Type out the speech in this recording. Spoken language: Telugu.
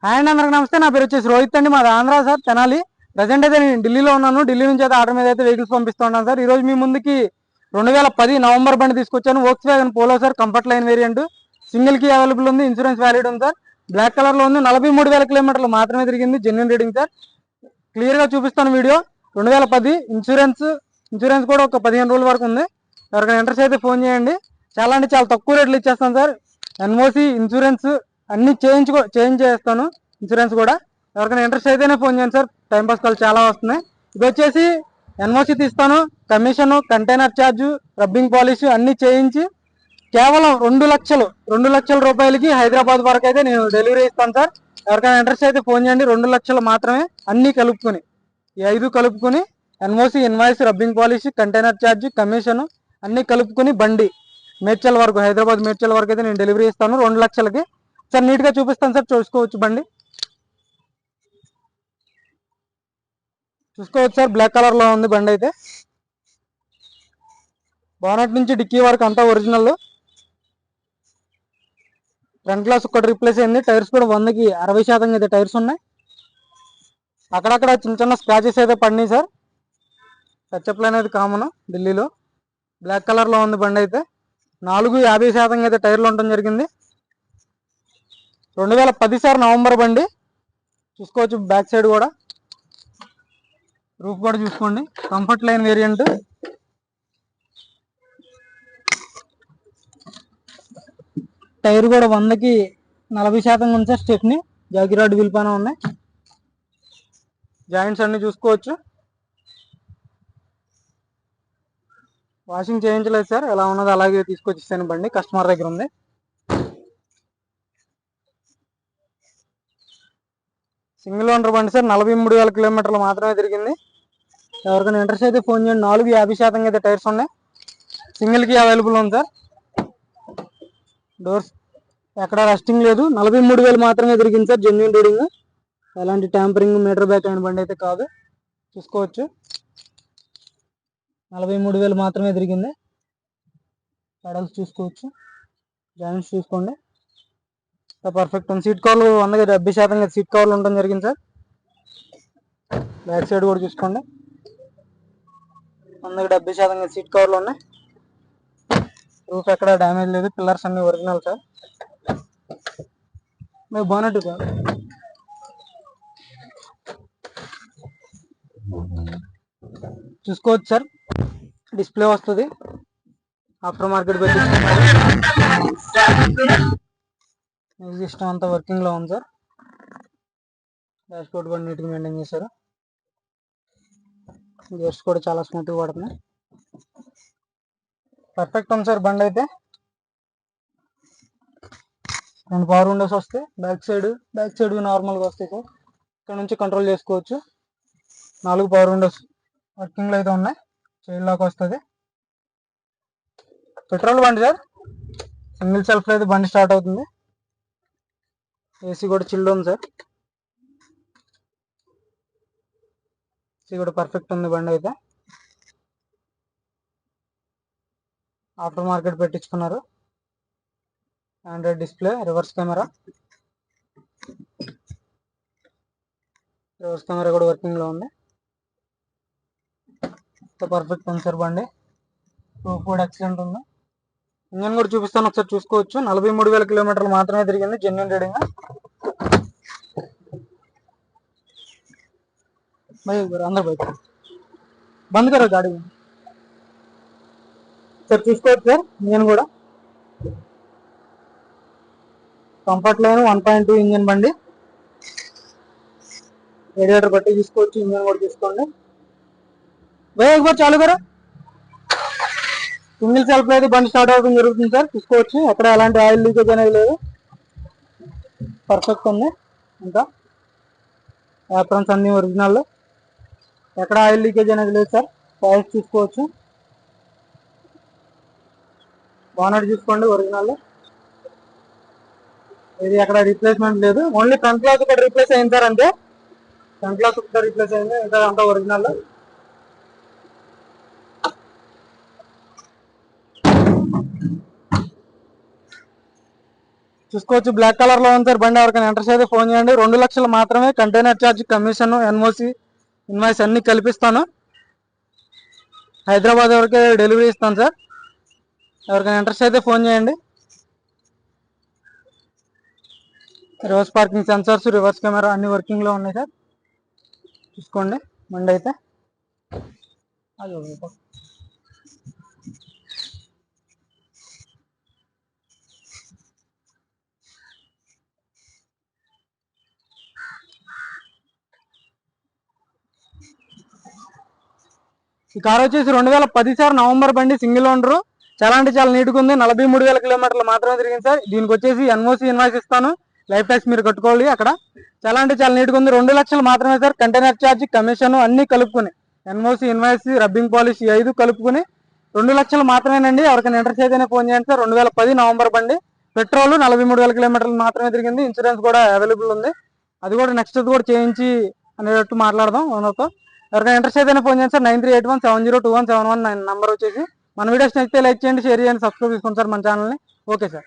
హాయ్ అండి, అందరికి నమస్తే. నా పేరు వచ్చేసి రోహిత్ అండి, మాది ఆంధ్ర సార్, తెనాలి. ప్రజెంట్ అయితే నేను ఢిల్లీలో ఉన్నాను. ఢిల్లీ నుంచి అయితే ఆర్డర్ మీద అయితే వెహికల్స్ పంపిస్తూ ఉన్నాను సార్. ఈ రోజు మీ ముందుకి 2010 నవంబర్ బండి తీసుకొచ్చాను. Volkswagen Polo sir, comfort line variant, single key available ఉంది, ఇన్సూరెన్స్ వ్యాలిడ్ ఉంది సార్. బ్లాక్ కలర్ లో ఉంది. 43,000 కిలోమీటర్లు మాత్రమే తిరిగింది, జెన్యున్ రీడింగ్ సార్. క్లియర్ గా చూపిస్తాను వీడియో. 2010 ఇన్సూరెన్స్ కూడా ఒక 15 రోజుల వరకు ఉంది. ఎవరికైనా ఇంట్రెస్ట్ అయితే ఫోన్ చేయండి. చాలా అంటే చాలా తక్కువ రేట్లు ఇచ్చేస్తాను సార్. ఎన్ఓసి, ఇన్సూరెన్స్ అన్ని చేంజ్ చేస్తాను. ఇన్సూరెన్స్ కూడా ఎవరికైనా ఇంట్రెస్ట్ అయితేనే ఫోన్ చేయండి సార్. టైంపాస్ కాల్ చాలా వస్తున్నాయి. ఇది వచ్చేసి ఎన్ఓసి తీస్తాను, commission, container charge, rubbing polish అన్ని చేయించి కేవలం 2 లక్షల రూపాయలకి హైదరాబాద్ వరకు అయితే నేను డెలివరీ ఇస్తాను సార్. ఎవరికైనా ఇంట్రెస్ట్ అయితే ఫోన్ చేయండి. 2 లక్షలు మాత్రమే, అన్ని కలుపుకొని, ఈ 5 కలుపుకొని NOC, invoice, rubbing polish, container charge, commission అన్ని కలుపుకొని బండి మేడ్చల్ వరకు, హైదరాబాద్ మేడ్చల్ వరకు అయితే నేను డెలివరీ ఇస్తాను 2 లక్షలకి సార్. నీట్ గా చూపిస్తాను సార్, చూసుకోవచ్చు బండి. చూసుకోవచ్చు సార్, బ్లాక్ కలర్ లో ఉంది బండి అయితే. బానట్ నుంచి డిక్కీ వరకు అంతా ఒరిజినల్. ఫ్రంట్ గ్లాస్ ఒక్కటి రీప్లేస్ అయింది. టైర్స్ కూడా 100కి 60% అయితే టైర్స్ ఉన్నాయి. అక్కడక్కడ చిన్న చిన్న స్క్రాచెస్ అయితే పడినాయి సార్. టచ్అప్లు అనేది కామన్ ఢిల్లీలో. బ్లాక్ కలర్ లో ఉంది బండి అయితే. 450% అయితే టైర్లు ఉండడం జరిగింది. 2010 సార్, నవంబర్ బండి. చూసుకోవచ్చు బ్యాక్ సైడ్ కూడా, రూఫ్ కూడా చూసుకోండి. Comfort line variant. టైర్ కూడా 100కి 40% ఉంది సార్. స్టెప్ని, జాగిరాడ్ విల్పాన ఉన్నాయి. జాయింట్స్ అన్ని చూసుకోవచ్చు. వాషింగ్ చేయించలేదు సార్, ఎలా ఉన్నదో అలాగే తీసుకొచ్చిస్తాను. బండి కస్టమర్ దగ్గర ఉంది. సింగిల్ ఓనర్ బండి సార్. 43,000 కిలోమీటర్లు మాత్రమే తిరిగింది. ఎవరికైనా ఇంట్రెస్ట్ అయితే ఫోన్ చేయండి. 450% అయితే టైర్స్ ఉన్నాయి. సింగిల్ కి అవైలబుల్ ఉంది సార్. డోర్స్ ఎక్కడ రస్టింగ్ లేదు. 43,000 మాత్రమే తిరిగింది సార్, జెన్యున్ రీడింగ్. ఎలాంటి ట్యాంపరింగ్, మీటర్ బ్యాక్ అయిన బండి అయితే కాదు. చూసుకోవచ్చు, 43,000 మాత్రమే తిరిగింది. పెడల్స్ చూసుకోవచ్చు, జాయింట్స్ చూసుకోండి. పర్ఫెక్ట్ ఉంది. సీట్ కవర్లు 100కి 70% సీట్ కవర్లు ఉండడం జరిగింది సార్. బ్యాక్ సైడ్ కూడా చూసుకోండి, 100కి 70% సీట్ కవర్లు ఉన్నాయి. రూఫ్ ఎక్కడ డ్యామేజ్ లేదు. పిల్లర్స్ అన్ని ఒరిజినల్ సార్. బోనట్ చూసుకోవచ్చు సార్, డిస్ప్లే వస్తుంది. ఆఫ్టర్ మార్కెట్ సిస్టమ్ అంతా వర్కింగ్ లో ఉంది సార్. డాష్ బోర్డ్ కూడా నీట్గా మెయింటైన్ చేశారు. గేర్స్ కూడా చాలా స్మూత్గా పడుతున్నాయి. పర్ఫెక్ట్ ఉంది సార్ బండి అయితే. 2 పవర్ విండోస్ వస్తాయి. బ్యాక్ సైడ్ నార్మల్గా వస్తాయి సార్. ఇక్కడ నుంచి కంట్రోల్ చేసుకోవచ్చు. 4 పవర్ విండోస్ వర్కింగ్లో అయితే ఉన్నాయి. చైల్డ్ లాక్ వస్తుంది. పెట్రోల్ బండి సార్. సింగిల్ సెల్ఫ్ అయితే బండి స్టార్ట్ అవుతుంది. ఏసీ కూడా చిల్డ్ ఉంది సార్. ఏసీ కూడా పర్ఫెక్ట్ ఉంది బండి అయితే. ఆఫ్టర్ మార్కెట్ పెట్టించుకున్నారు. ఆండ్రాయిడ్ డిస్ప్లే, రివర్స్ కెమెరా కూడా వర్కింగ్ లో ఉంది. పర్ఫెక్ట్ ఉంది సార్ బండి. రూఫ్ కూడా ఎక్సలెంట్ ఉంది. ఇంజన్ కూడా చూపిస్తాను, ఒకసారి చూసుకోవచ్చు. 43,000 కిలోమీటర్లు మాత్రమే తిరిగింది, జెన్యున్ రీడింగ్. అందరు బయట బంద్ కరో గాడి సార్. చూసుకోవచ్చు సార్, ఇంజన్ కూడా కంఫర్ట్ లైన్ 1.2 ఇంజన్ బండి. రేడియేటర్ బట్టి చూసుకోవచ్చు. ఇంజన్ కూడా చూసుకోండి. ఒకసారి చాలు కదా. సింగిల్ సెల్ఫ్ అయితే బండి స్టార్ట్ అవ్వడం జరుగుతుంది సార్. చూసుకోవచ్చు, ఎక్కడ ఎలాంటి ఆయిల్ లీకేజ్ అనేది లేదు. పర్ఫెక్ట్ ఉంది. ఇంకా యాప్రాన్స్ అన్ని ఒరిజినల్, ఎక్కడ ఆయిల్ లీకేజ్ అనేది లేదు సార్. టైర్స్ చూసుకోవచ్చు. బానట్ చూసుకోండి, ఒరిజినల్. ఇది ఎక్కడ రీప్లేస్మెంట్ లేదు. ఓన్లీ ఫ్రంట్ గ్లాస్ ఒకటి రీప్లేస్ అయింది సార్, అంతే. ఫ్రంట్ గ్లాస్ ఒకటి రీప్లేస్ అయింది, ఇంకా అంతా ఒరిజినల్. చూసుకోవచ్చు బ్లాక్ కలర్ లో ఉంది సార్ బండి. ఎవరికైనా ఇంట్రెస్ట్ అయితే ఫోన్ చేయండి. 2 లక్షలు మాత్రమే. Container charge, commission, NOC, invoice అన్ని కల్పిస్తాను. హైదరాబాద్ వరకే డెలివరీ ఇస్తాను సార్. ఎవరికైనా ఇంట్రెస్ట్ అయితే ఫోన్ చేయండి. Reverse parking sensors, reverse camera అన్ని వర్కింగ్ లో ఉన్నాయి సార్. చూసుకోండి బండి అయితే. ఈ కార్ వచ్చేసి 2010 సార్, నవంబర్ బండి, సింగిల్ ఓనర్. చాలా అంటే చాలా నీట్గా ఉంది. 43,000 కిలోమీటర్లు మాత్రమే తిరిగింది సార్. దీనికి వచ్చేసి ఎన్ఓసి, ఇన్వాయిస్ ఇస్తాను. లైఫ్ ట్యాక్స్ మీరు కట్టుకోవాలి అక్కడ. చాలా అంటే చాలా నీట్గా ఉంది. 2 లక్షలు మాత్రమే సార్. కంటైనర్ ఛార్జ్, కమిషన్ అన్ని కలుపుకొని, ఎన్ఓసి, ఇన్వాయిస్, రబ్బింగ్ పాలిష్ 5 కలుపుకొని 2 లక్షలు మాత్రమేనండి. ఎవరికైనా ఇంట్రెస్ట్ అయితేనే ఫోన్ చేయండి సార్. 2010 నవంబర్ బండి, పెట్రోల్, 43,000 కిలోమీటర్లు మాత్రమే తిరిగింది. ఇన్సూరెన్స్ కూడా అవైలబుల్ ఉంది. అది కూడా నెక్స్ట్ కూడా చేయించి అనేటట్టు మాట్లాడదాం ఓనర్తో. ఎవరికైనా ఇంట్రెస్ట్ అయితేనే ఫోన్ చేయండి సార్. 9381702171 నంబర్ వచ్చేసి. మన వీడియోస్ నచ్చితే లైక్ చేయండి, షేర్ చేయండి, సబ్స్క్రైబ్ చేసుకోండి సార్ మన ఛానల్ని. Okay sir.